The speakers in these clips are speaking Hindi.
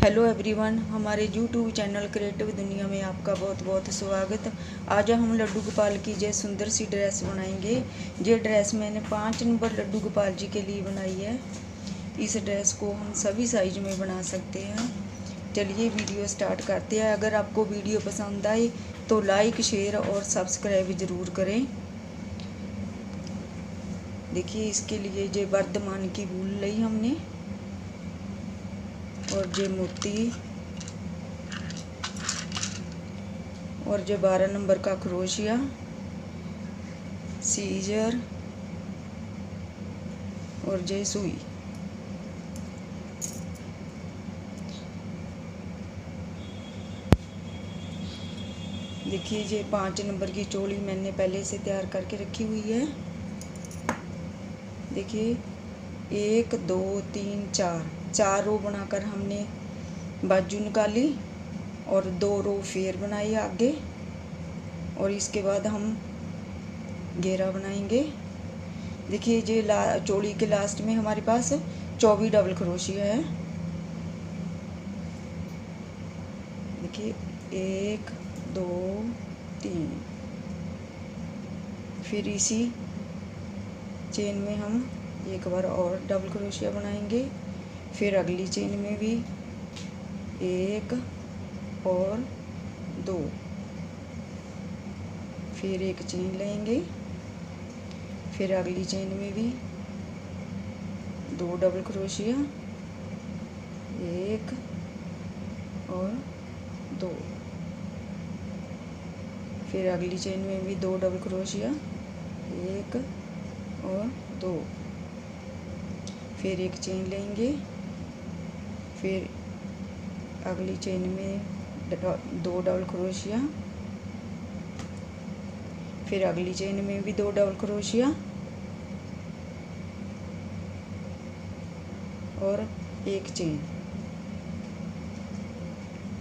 हेलो एवरीवन, हमारे यूट्यूब चैनल क्रिएटिव दुनिया में आपका बहुत बहुत स्वागत। आज हम लड्डू गोपाल की जय सुंदर सी ड्रेस बनाएंगे। ये ड्रेस मैंने 5 नंबर लड्डू गोपाल जी के लिए बनाई है। इस ड्रेस को हम सभी साइज में बना सकते हैं। चलिए वीडियो स्टार्ट करते हैं। अगर आपको वीडियो पसंद आए तो लाइक, शेयर और सब्सक्राइब ज़रूर करें। देखिए, इसके लिए ये वर्धमान की वूल ली हमने, और ये मोती, और जो 12 नंबर का क्रोशिया, सीजर और जो सुई। देखिए, ये 5 नंबर की चोली मैंने पहले से तैयार करके रखी हुई है। देखिए, 1 2 3 4 रो बनाकर हमने बाजू निकाली और 2 रो फेर बनाई आगे, और इसके बाद हम घेरा बनाएंगे। देखिए, ये चोली के लास्ट में हमारे पास 24 डबल क्रोशिया है। देखिए, 1 2 3, फिर इसी चेन में हम एक बार और डबल क्रोशिया बनाएंगे। फिर अगली चेन में भी 1 और 2, फिर एक चेन लेंगे। फिर अगली चेन में भी 2 डबल क्रोशिया, 1 और 2, फिर अगली चेन में भी 2 डबल क्रोशिया, 1 और 2, फिर एक चेन लेंगे। फिर अगली चेन में 2 डबल क्रोशिया, फिर अगली चेन में भी 2 डबल क्रोशिया और एक चेन।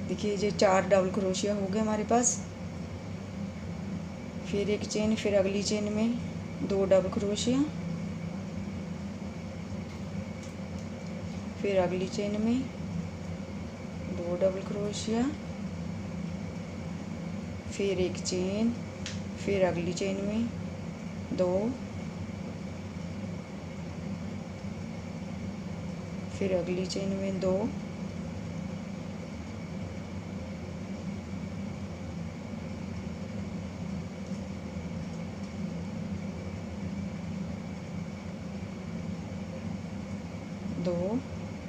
देखिए, ये 4 डबल क्रोशिया हो गए हमारे पास। फिर एक चेन, फिर अगली चेन में 2 डबल क्रोशिया, फिर अगली चेन में 2 डबल क्रोशिया, फिर एक चेन, फिर अगली चेन में 2, फिर अगली चेन में 2,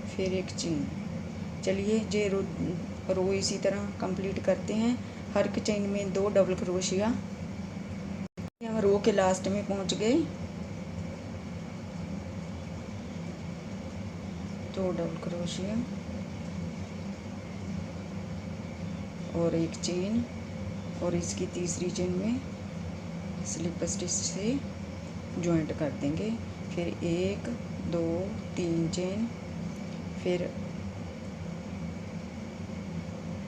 फिर एक चेन। चलिए, ये रो इसी तरह कंप्लीट करते हैं। हर एक चेन में 2 डबल क्रोशिया। हम रो के लास्ट में पहुंच गए। 2 डबल क्रोशिया और एक चेन, और इसकी तीसरी चेन में स्लिप स्टिच से जॉइंट कर देंगे। फिर 1 2 3 चेन, फिर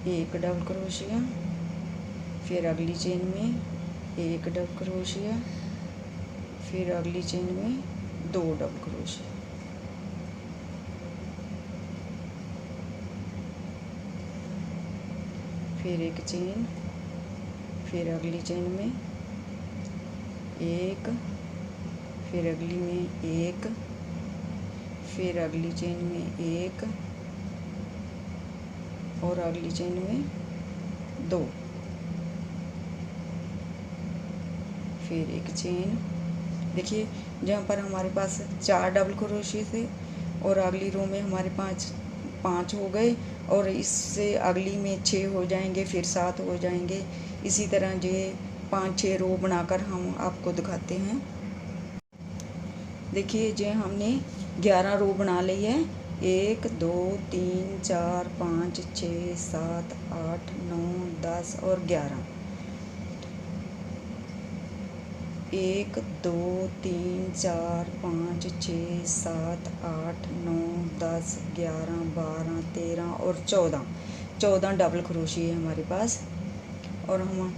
एक डबल क्रोशिया, फिर अगली चेन में 1 डबल क्रोशिया, फिर अगली चेन में 2 डबल क्रोशिया, फिर एक चेन, फिर अगली चेन में 1, फिर अगली में 1, फिर अगली चेन में 1 और अगली चेन में 2, फिर एक चेन। देखिए, जहाँ पर हमारे पास 4 डबल क्रोशिया थे और अगली रो में हमारे 5 हो गए, और इससे अगली में 6 हो जाएंगे, फिर 7 हो जाएंगे। इसी तरह ये 5-6 रो बनाकर हम आपको दिखाते हैं। देखिए, ये हमने 11 रो बना ली है। 1 2 3 4 5 6 7 8 9 10 और 11। 1 2 3 4 5 6 7 8 9 10 11 12 13 और 14 डबल क्रोशिया है हमारे पास। और हम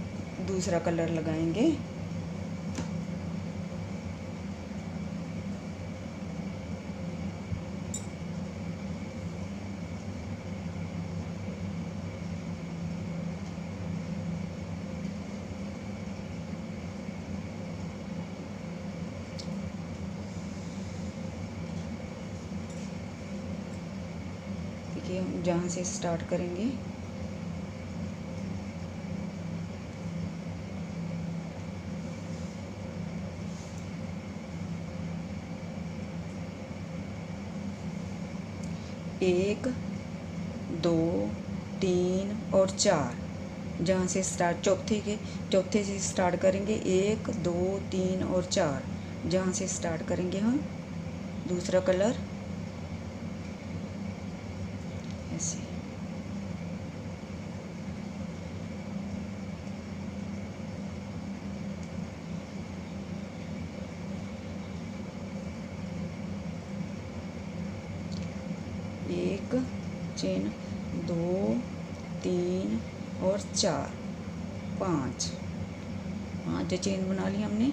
दूसरा कलर लगाएंगे। देखिए हम जहाँ से स्टार्ट करेंगे एक, दो, तीन और चार, जहाँ से स्टार्ट चौथे से स्टार्ट करेंगे। एक, दो, तीन और चार, जहाँ से स्टार्ट करेंगे हम दूसरा कलर ऐसे। एक चेन, दो, तीन और चार, पाँच चेन बना ली हमने।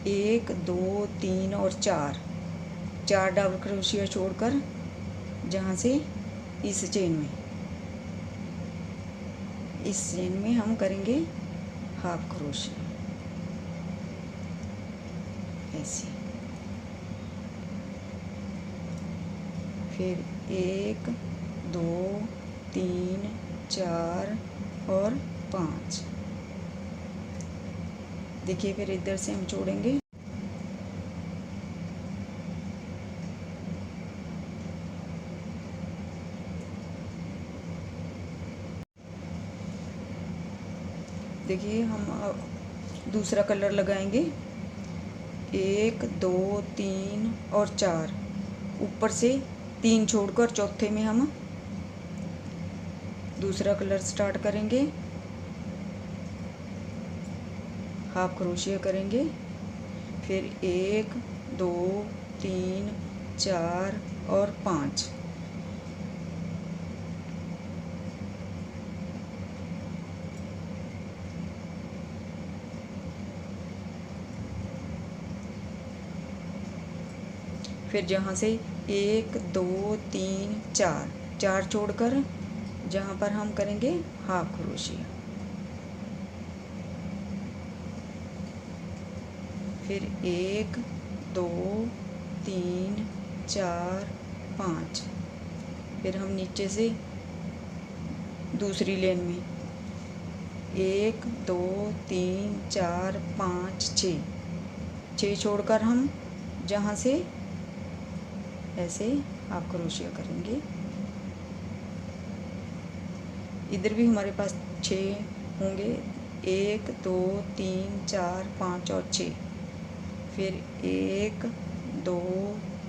एक, दो, तीन और चार, चार डबल क्रोशिया छोड़कर जहाँ से इस चेन में हम करेंगे हाफ क्रोशिया ऐसे। फिर एक, दो, तीन, चार और पाँच। देखिए फिर इधर से हम छोड़ेंगे। देखिए हम दूसरा कलर लगाएंगे। एक, दो, तीन और चार, ऊपर से तीन छोड़कर चौथे में हम दूसरा कलर स्टार्ट करेंगे, हाफ क्रोशिया करेंगे। फिर एक, दो, तीन, चार और पाँच। फिर जहाँ से एक, दो, तीन, चार, चार छोड़कर जहाँ पर हम करेंगे हाफ क्रोशिया। फिर एक, दो, तीन, चार, पाँच। फिर हम नीचे से दूसरी लेन में एक, दो, तीन, चार, पाँच, छः छोड़कर हम जहाँ से ऐसे हाफ क्रोशिया करेंगे। इधर भी हमारे पास 6 होंगे। एक, दो, तीन, चार, पाँच और 6। फिर एक, दो,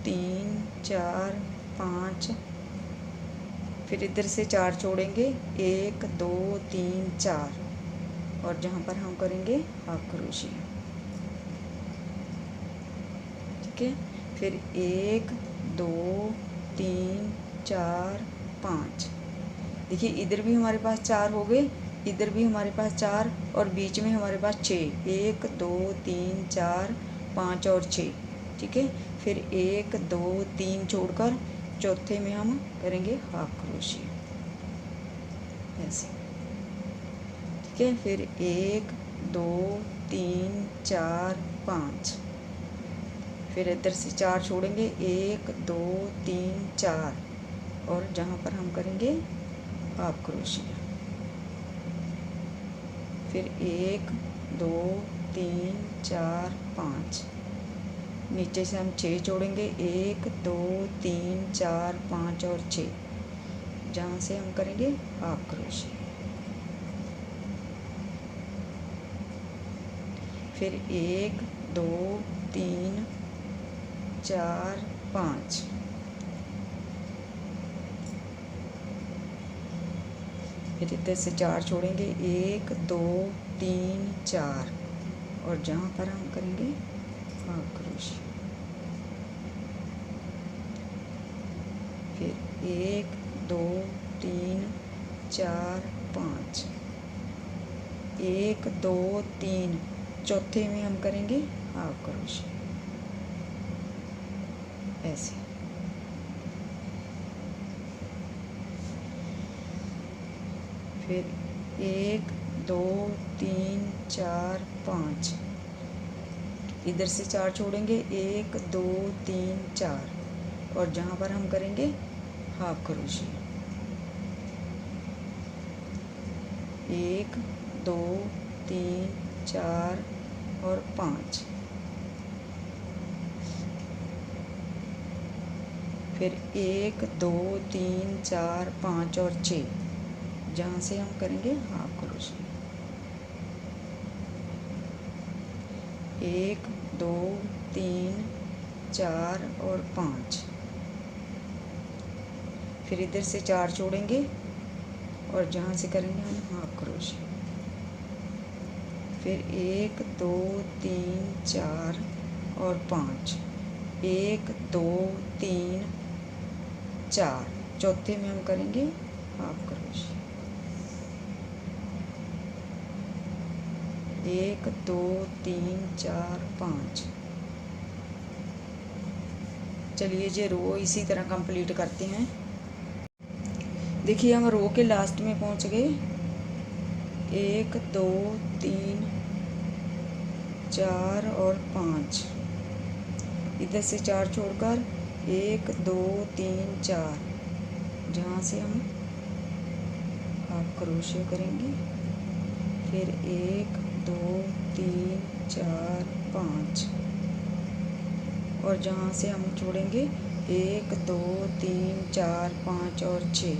तीन, चार, पाँच। फिर इधर से 4 छोड़ेंगे। एक, दो, तीन, चार और जहाँ पर हम करेंगे हाफ क्रोशिया। ठीक है। फिर एक, दो, तीन, चार, पाँच। देखिए इधर भी हमारे पास 4 हो गए, इधर भी हमारे पास 4 और बीच में हमारे पास 6। एक, दो, तीन, चार, पाँच और 6। ठीक है। फिर एक, दो, तीन छोड़कर चौथे में हम करेंगे हाफ क्रोशिया ऐसे। ठीक है। फिर एक, दो, तीन, चार, पाँच। फिर इधर से 4 छोड़ेंगे। एक, दो, तीन, चार और जहाँ पर हम करेंगे हाफ क्रोशिया। फिर एक, दो, तीन, चार, पाँच। नीचे से हम 6 जोड़ेंगे। एक, दो, तीन, चार, पाँच और 6, जहाँ से हम करेंगे हाफ क्रोशिया। फिर एक, दो, तीन, चार, पाँच। फिर इधर से 4 छोड़ेंगे। एक, दो, तीन, चार और जहाँ पर हम करेंगे हाफ क्रोशिया। फिर एक, दो, तीन, चार, पाँच। एक, दो, तीन, चौथे में हम करेंगे हाफ क्रोशिया ऐसे। फिर एक, दो, तीन, चार, पाँच। इधर से 4 छोड़ेंगे। एक, दो, तीन, चार और जहाँ पर हम करेंगे हाफ क्रोशिया। 1 2 3 4 और 5, फिर 1 2 3 4 5 और 6, जहाँ से हम करेंगे हाफ क्रोशिया। 1 2 3 4 और 5, फिर इधर से 4 छोड़ेंगे और जहाँ से करेंगे हम हाफ क्रोशिया। फिर 1 2 3 4 और 5, 1 2 3 4, चौथे में हम करेंगे हाफ क्रोशिया। 1 2 3 4 5। चलिए ये रो इसी तरह कंप्लीट करते हैं। देखिए हम रो के लास्ट में पहुंच गए। 1 2 3 4 और 5, इधर से 4 छोड़कर 1 2 3 4, जहाँ से हम हाफ क्रोशिया करेंगे। फिर 1 2 3 4 5, और जहाँ से हम छोड़ेंगे 1 2 3 4 5 और 6,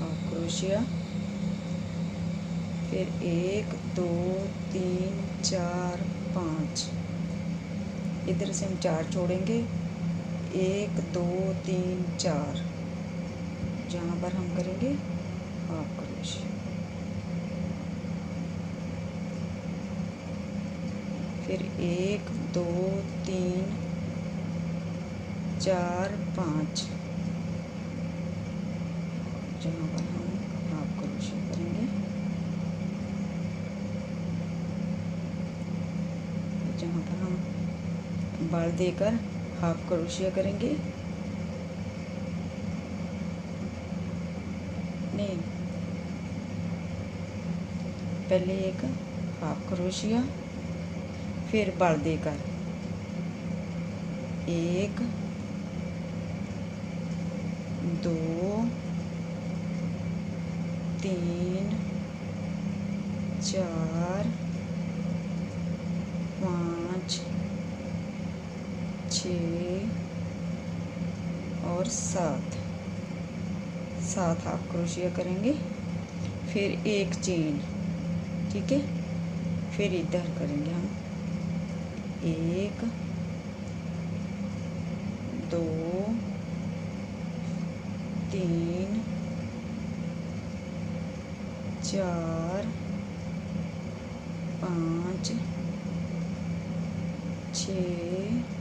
हाफ क्रोशिया। फिर 1 2 3 4 5, इधर से हम 4 छोड़ेंगे। 1 2 3 4, जहाँ पर हम करेंगे हाफ क्रोशिया। फिर 1 2 3 4 5, जहाँ पर हम हाफ क्रोशिया करेंगे। जहाँ पर हम बाल देकर हाफ क्रोशिया करेंगे। नहीं, पहले एक हाफ क्रोशिया, फिर बाल देकर 1 2 3 4 5 6 और 7 हाफ क्रोशिया करेंगे। फिर एक चेन, ठीक है। फिर इधर करेंगे हम 1 2 3 4 5 6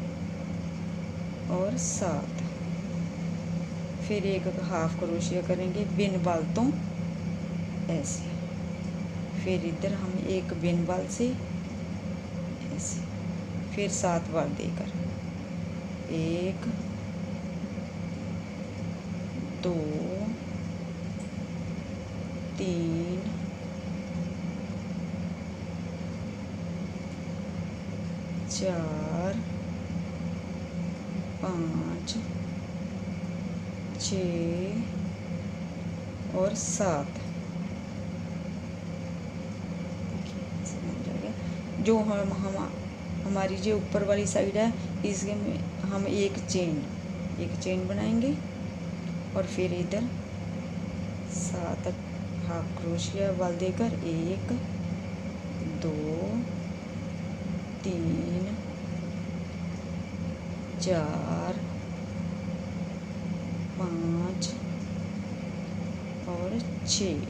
और 7, फिर एक हाफ क्रोशिया करेंगे बिन बाल्टों ऐसे। फिर इधर हम एक बिन बाल से ऐसे, फिर 7 बाल देकर 1 2 3 4 5 6 और 7। जो हमारी जो ऊपर वाली साइड है, इसके में हम एक चेन बनाएंगे और फिर इधर 7 हाफ क्रोशिया बाल देकर 1 2 3 4 5 और 6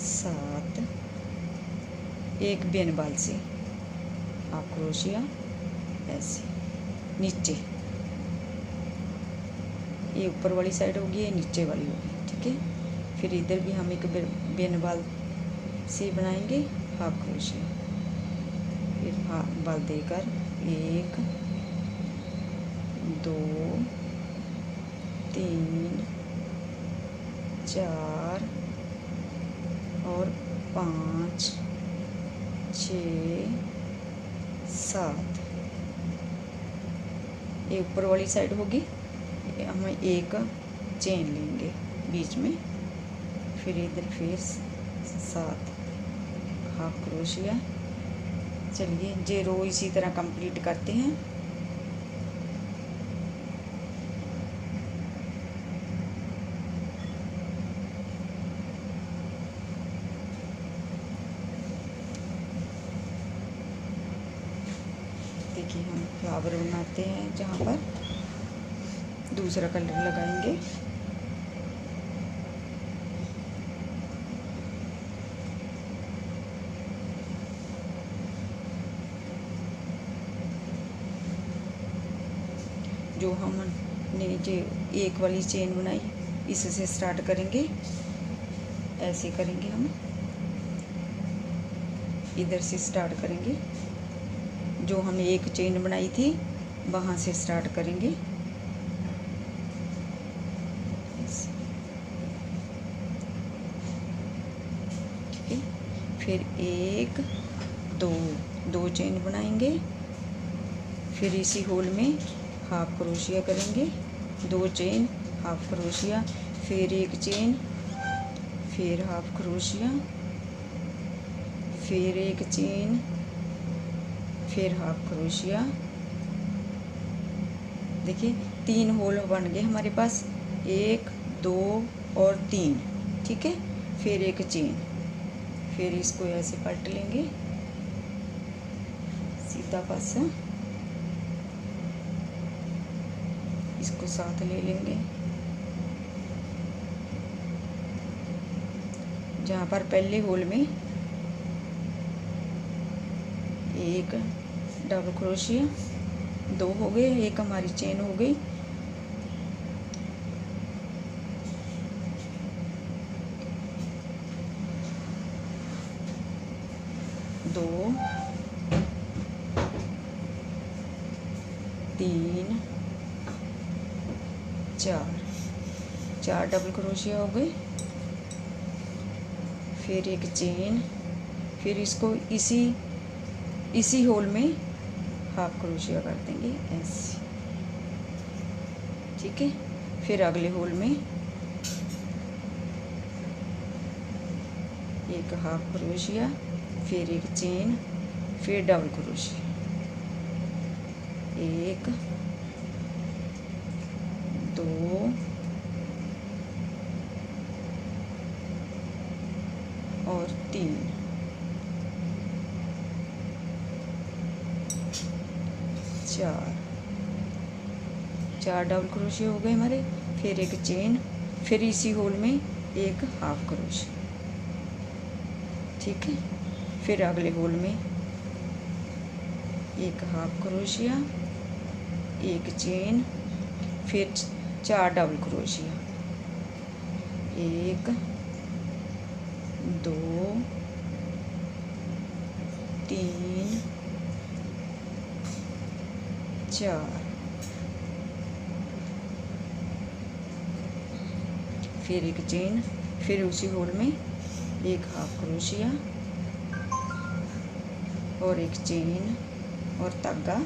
7, एक बेन बाल से हाफ क्रोशिया ऐसे नीचे। ये ऊपर वाली साइड होगी, ये नीचे वाली होगी, ठीक है। फिर इधर भी हम एक बेन बाल से बनाएंगे हाफ क्रोशिया। फिर हाफ बाल देकर 1 2 3 4 और 5 6 7, ये ऊपर वाली साइड होगी। हम एक चेन लेंगे बीच में फिर इधर फिर 7 हाफ क्रोशिया। चलिए ये रो इसी तरह कंप्लीट करते हैं। देखिए हम फ्लावर बनाते हैं, जहाँ पर दूसरा कलर लगाएंगे। जो हमने जो एक वाली चेन बनाई इससे स्टार्ट करेंगे, ऐसे करेंगे हम, इधर से स्टार्ट करेंगे। जो हमने एक चेन बनाई थी वहाँ से स्टार्ट करेंगे। ठीक है, फिर 1 2 चेन बनाएंगे, फिर इसी होल में हाफ क्रोशिया करेंगे, 2 चेन हाफ क्रोशिया, फिर 1 चेन, फिर हाफ क्रोशिया, फिर 1 चेन, फिर हाफ क्रोशिया। देखिए 3 होल बन गए हमारे पास, 1 2 और 3। ठीक है, फिर 1 चेन, फिर इसको ऐसे पलट लेंगे सीधा पासा, इसको साथ ले लेंगे। जहाँ पर पहले होल में 1 डबल क्रोशिया, 2 हो गए, 1 हमारी चेन हो गई, दो 3 4 डबल क्रोशिया हो गए, फिर 1 चेन, फिर इसको इसी होल में हाफ क्रोशिया कर देंगे ऐसे। ठीक है, फिर अगले होल में 1 हाफ क्रोशिया, फिर 1 चेन, फिर डबल क्रोशिया, 1 2 और 3, 4 डबल क्रोशिया हो गए हमारे, फिर 1 चेन, फिर इसी होल में 1 हाफ क्रोशिया। ठीक है, फिर अगले होल में 1 हाफ क्रोशिया, 1 चेन, फिर 4 डबल क्रोशिया, 1 2 3 4, फिर 1 चेन, फिर उसी होल में 1 हाफ क्रोशिया और 1 चेन और धागा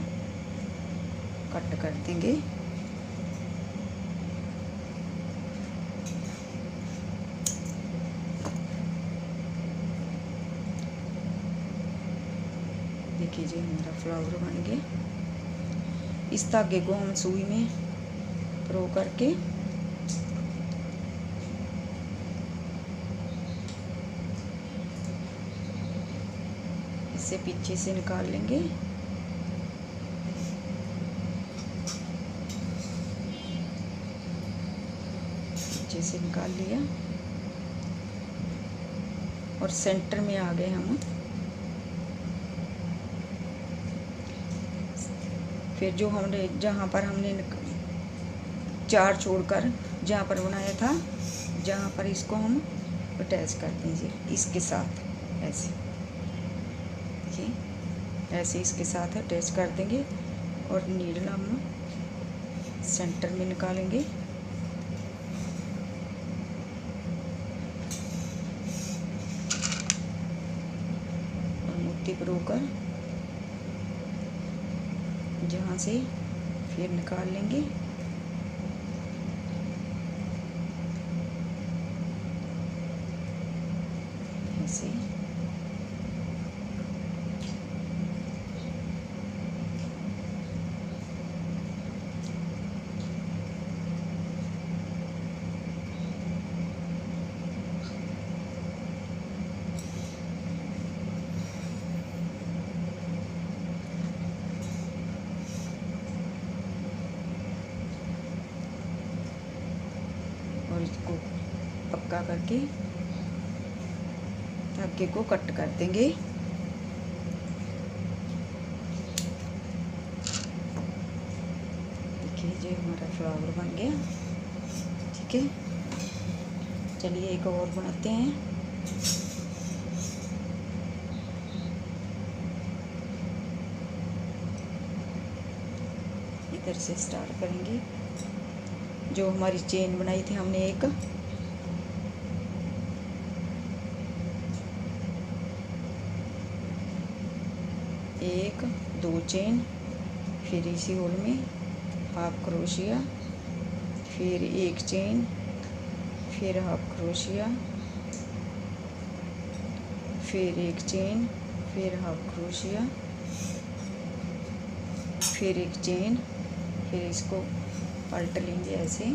कट कर देंगे। देखिए जी हमारा फ्लावर बन गया। इस धागे को हम सुई में प्रो करके इसे पीछे से निकाल लेंगे। पीछे से निकाल लिया और सेंटर में आ गए हम। फिर जो हमने जहाँ पर हमने 4 छोड़कर जहाँ पर बनाया था, जहाँ पर इसको हम अटैच कर दीजिए इसके साथ, ऐसे देखिए, ऐसे इसके साथ अटैच कर देंगे और नीडल हम सेंटर में निकालेंगे। और मोती परोकर जहाँ से फिर निकाल लेंगे। और इसको पक्का करके धागे को कट कर देंगे। देखिए ये हमारा फ्लावर बन गया। ठीक है, चलिए एक और बनाते हैं। इधर से स्टार्ट करेंगे। जो हमारी चेन बनाई थी हमने एक दो चेन, फिर इसी होल में हाफ क्रोशिया, फिर एक चेन, फिर हाफ क्रोशिया, फिर एक चेन, फिर हाफ क्रोशिया, फिर एक चेन, फिर इसको पलट लेंगे, ऐसे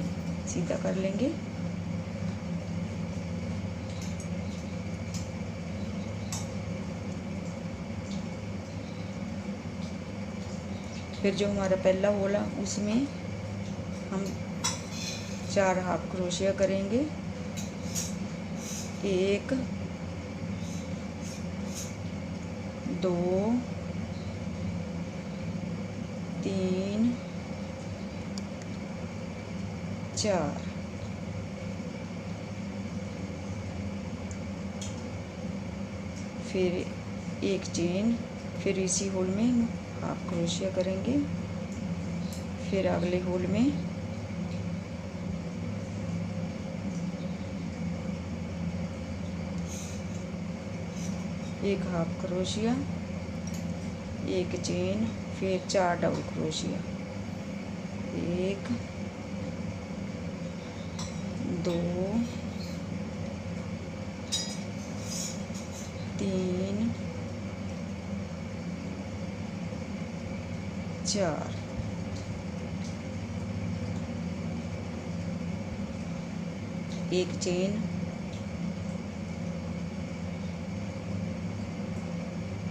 सीधा कर लेंगे। फिर जो हमारा पहला होल है उसमें हम 4 हाफ क्रोशिया करेंगे। 1 2 3 4, फिर एक चेन, फिर इसी होल में हाफ क्रोशिया करेंगे। फिर अगले होल में एक हाफ क्रोशिया, एक चेन, फिर 4 डबल क्रोशिया। 1 2 3 4, एक चेन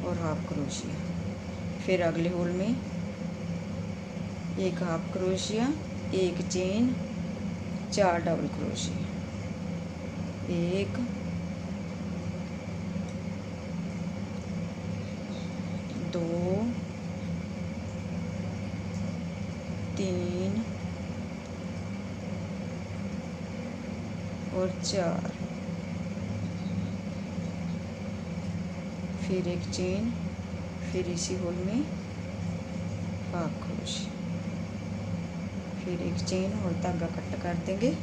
और हाफ क्रोशिया। फिर अगले होल में एक हाफ क्रोशिया, एक चेन, 4 डबल क्रोशिया। 1 2 3 और 4, फिर एक चेन, फिर इसी होल में हाफ क्रोशिया, फिर एक चेन और धागा कट कर देंगे।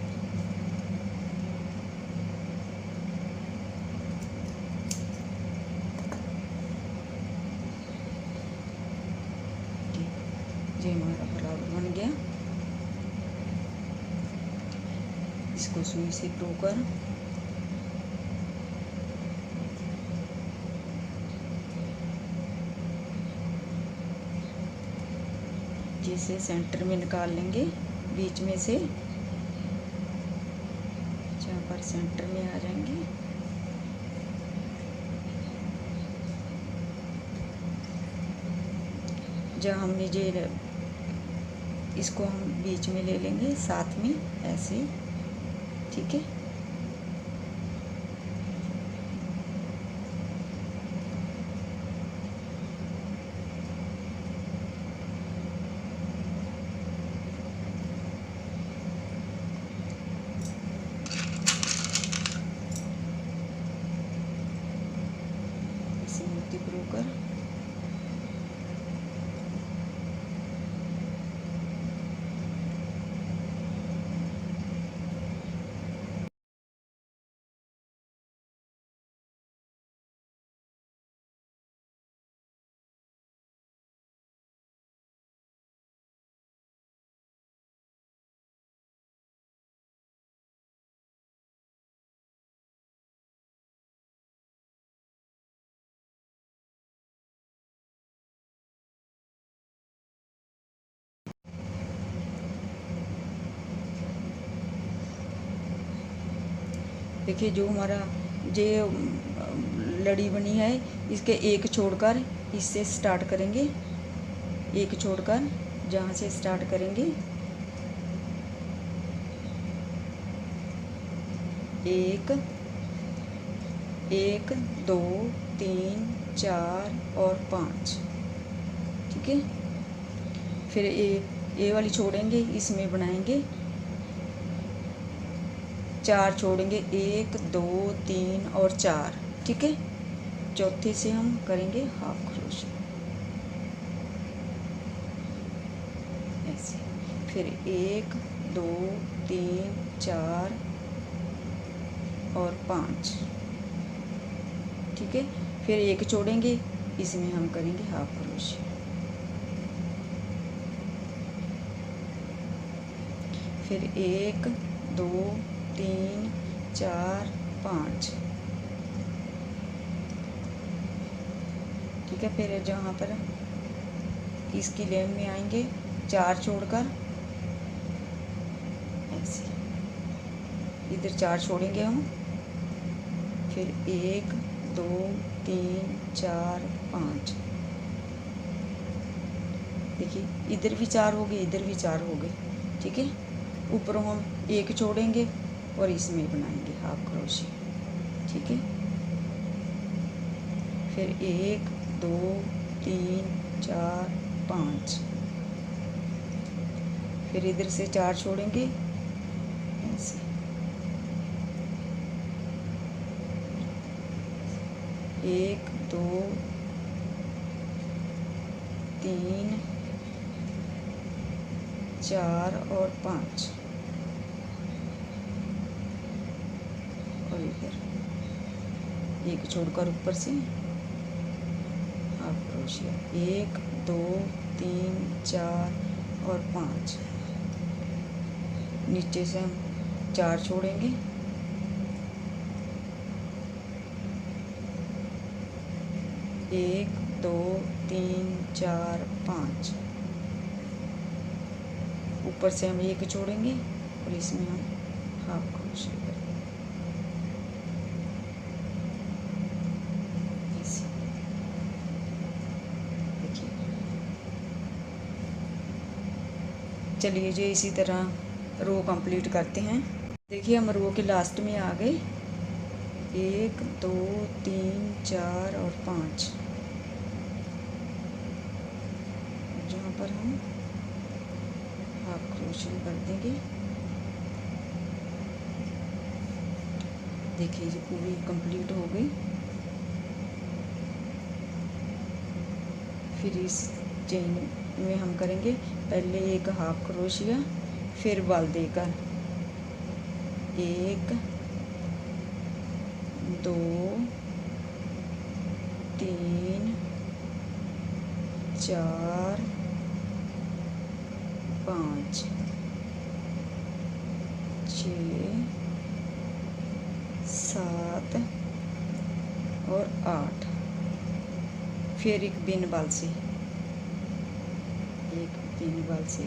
ये हमारा फ्लावर बन गया। इसको सुई से टोकर जिसे सेंटर में निकाल लेंगे, बीच में से जहाँ पर सेंटर में आ जाएंगे। जहाँ हमने ये इसको हम बीच में ले लेंगे, साथ में ऐसे। ठीक है, इसे मोती ब्रोकर देखिए। जो हमारा ये लड़ी बनी है, इसके एक छोड़कर इससे स्टार्ट करेंगे। एक छोड़कर जहाँ से स्टार्ट करेंगे एक, एक, दो, तीन, चार और 5। ठीक है, फिर ए वाली छोड़ेंगे, इसमें बनाएंगे 4 छोड़ेंगे, 1, 2, 3 और 4। ठीक है, चौथे से हम करेंगे हाफ क्रोशे ऐसे, फिर 1, 2, 3, 4 और 5। ठीक है, फिर 1 छोड़ेंगे, इसमें हम करेंगे हाफ क्रोशे। फिर 1, 2, 3, 4, 5। ठीक है, फिर जहाँ पर इसकी लेन में आएंगे 4 छोड़कर ऐसे, इधर 4 छोड़ेंगे हम, फिर 1, 2, 3, 4, 5। देखिए इधर भी 4 हो गए, इधर भी 4 हो गए। ठीक है, ऊपर हम 1 छोड़ेंगे और इसमें बनाएंगे हाफ क्रोशे। ठीक है, फिर 1, 2, 3, 4, 5। फिर इधर से 4 छोड़ेंगे ऐसे, 1, 2, 3, 4 और 5 और इधर 1 छोड़कर ऊपर से हाफ क्रोशिया, 1, 2, 3, 4 और 5। नीचे से हम 4 छोड़ेंगे, 1, 2, 3, 4, 5। ऊपर से हम 1 छोड़ेंगे और इसमें हम हाफ क्रोशे करेंगे ऐसे। देखिए, चलिए जी इसी तरह रो कंप्लीट करते हैं। देखिए हम रो के लास्ट में आ गए, 1, 2, 3, 4 और 5, जहाँ पर हम हाफ क्रोशे कर देंगे। देखिए ये पूरी कंप्लीट हो गई। फिर इस चेन में हम करेंगे पहले एक हाफ क्रोशिया, फिर बल देकर 1, 2, 3, 4, 5, 6, 7 और 8। फिर एक बिन बाल से, एक बिन बाल से।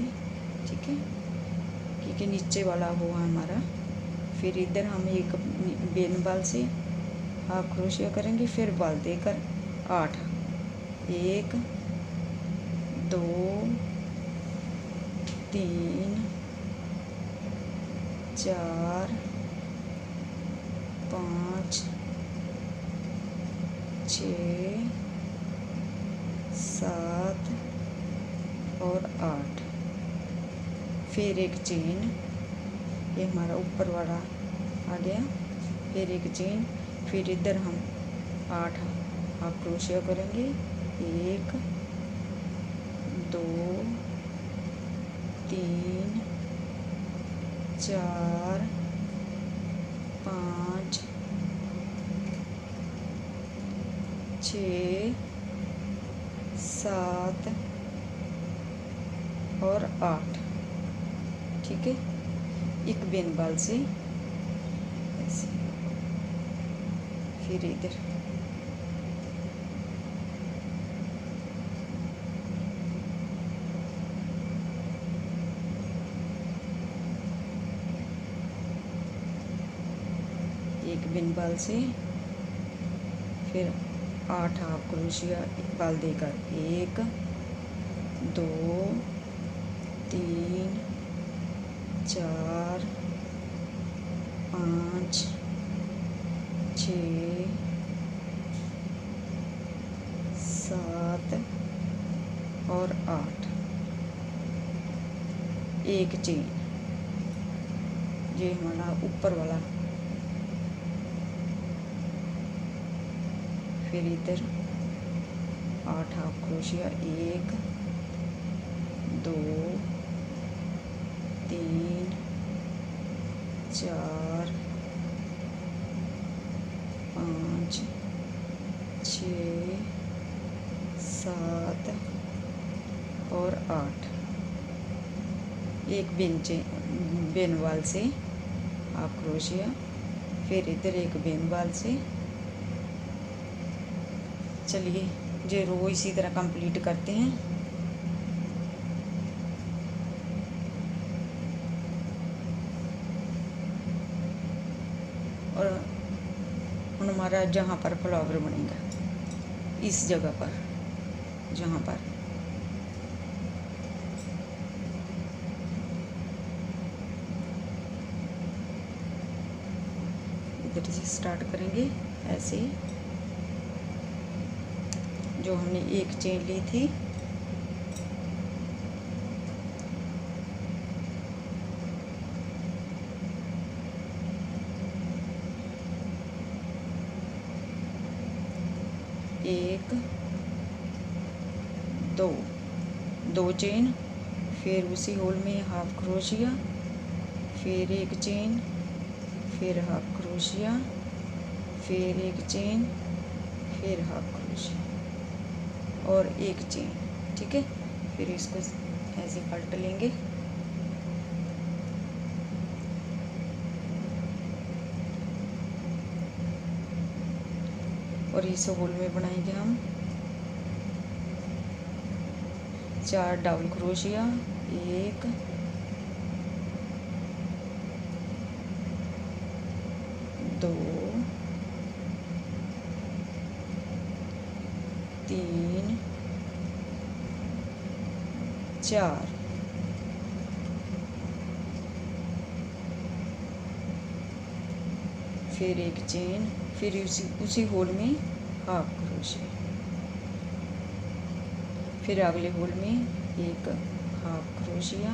ठीक है, क्योंकि नीचे वाला हुआ हमारा। फिर इधर हम एक बिन बाल से हाफ क्रोशिया करेंगे, फिर बाल देकर 8, 1, 2, 3, 4, 5, 6, 7 और 8। फिर एक चेन, ये हमारा ऊपर वाला आ गया। फिर एक चेन, फिर इधर हम 8 हाफ क्रोशिया करेंगे, 1, 2, 3, 4, 5, 6, 7 और 8। ठीक है, एक बिन बाल से ऐसे। फिर इधर एक बिन बाल से, फिर 8 हाफ क्रोशिया बाल देकर 1, 2, 3, 4, 5, 6 7 और 8, एक चेन, ये हमारा ऊपर वाला। फिर इधर 8 हाफ क्रोशिया, 1 2 3 4 5 6 7 और 8, एक बेन वाल से हाफ क्रोशिया, फिर इधर एक बेन वाल से। चलिए ये रो इसी तरह कंप्लीट करते हैं। और हमारा जहाँ पर फ्लावर बनेगा, इस जगह पर, जहाँ पर इधर से स्टार्ट करेंगे ऐसे, जो हमने एक चेन ली थी, एक दो चेन, फिर उसी होल में हाफ क्रोशिया, फिर एक चेन, फिर हाफ क्रोशिया, फिर एक चेन, फिर हाफ क्रोशिया और एक चेन। ठीक है, फिर इसको ऐसे पलट लेंगे। और इस होल में बनाएंगे हम 4 डबल क्रोशिया, 1 2 3 4, फिर एक चेन, फिर उसी होल में हाफ क्रोशिया, फिर अगले होल में एक हाफ क्रोशिया,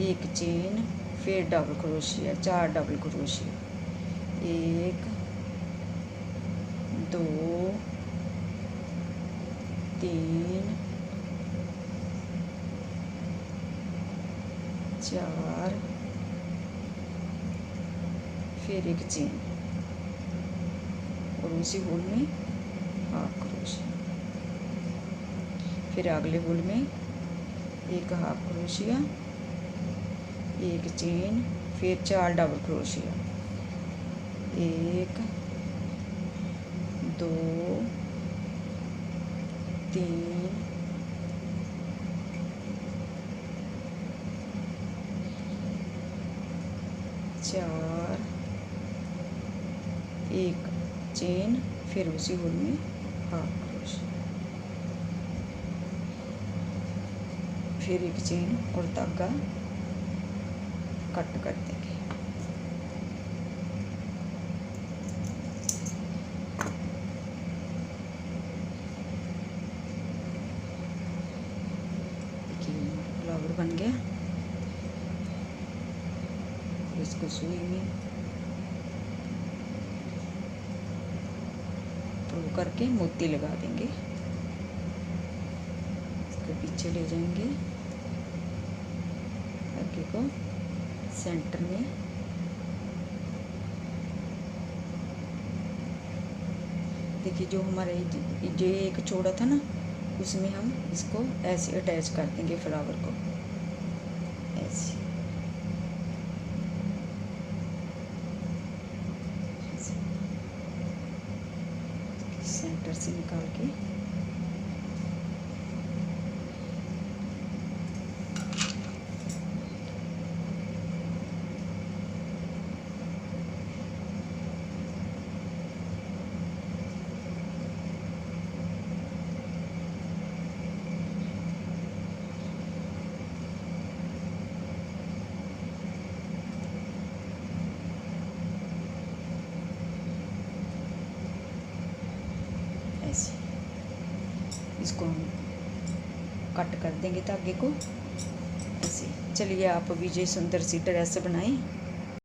एक चेन, फिर डबल क्रोशिया, 4 डबल क्रोशिया, 1 2 3 4, फिर एक चेन और उसी होल में हाफ क्रोशिया, फिर अगले होल में एक हाफ क्रोशिया, एक चेन, फिर 4 डबल क्रोशिया, 1 2 3 4, एक चेन, फिर उसी होल में हाफ क्रोशिया, फिर एक चेन और धागा कट कर देंगे। फ्लावर बन गया। इसको सुई में थ्रो करके मोती लगा देंगे। इसको पीछे ले जाएंगे, धागे को सेंटर में देखिए, जो हमारे जो एक छोड़ा था ना, उसमें हम इसको ऐसे अटैच कर देंगे फ्लावर को, ऐसे सेंटर से निकाल के इसको हम कट कर देंगे धागे को ऐसे। चलिए आप भी ये सुंदर सी ड्रेस बनाएं।